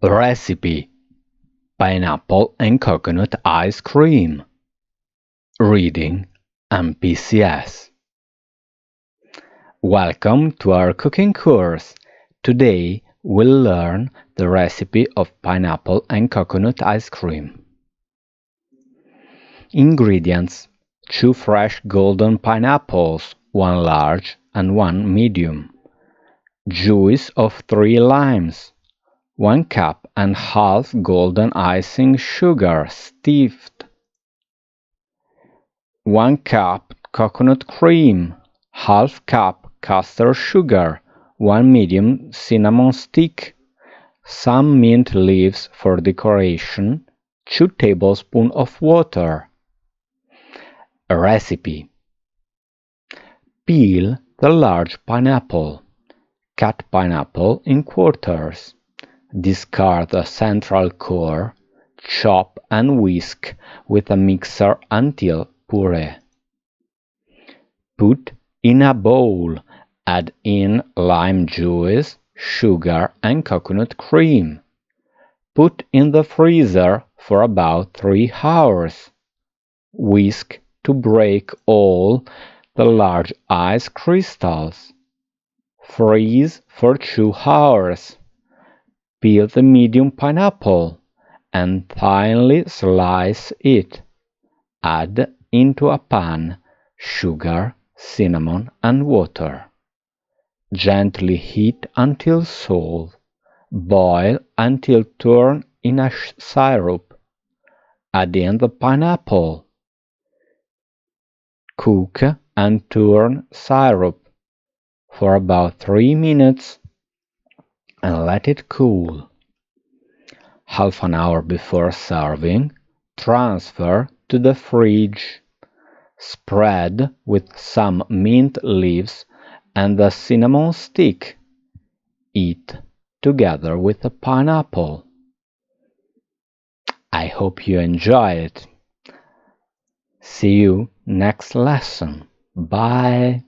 Recipe: Pineapple and coconut ice cream. Reading MPCS. Welcome to our cooking course. Today we'll learn the recipe of pineapple and coconut ice cream. Ingredients: 2 fresh golden pineapples, 1 large and 1 medium. Juice of 3 limes. 1 cup and half golden icing sugar stiffed. 1 cup coconut cream. Half cup custard sugar. 1 medium cinnamon stick. Some mint leaves for decoration. 2 tablespoons of water. A recipe: peel the large pineapple. Cut pineapple in quarters. Discard the central core. Chop and whisk with a mixer until puree. Put in a bowl. Add in lime juice, sugar and coconut cream. Put in the freezer for about 3 hours. Whisk to break all the large ice crystals. Freeze for 2 hours. Peel the medium pineapple and thinly slice it. Add into a pan sugar, cinnamon and water. Gently heat until soft. Boil until turned in a syrup. Add in the pineapple. Cook and turn syrup for about 3 minutes and let it cool. Half an hour before serving, transfer to the fridge. Spread with some mint leaves and the cinnamon stick. Eat together with the pineapple. I hope you enjoy it. See you next lesson. Bye.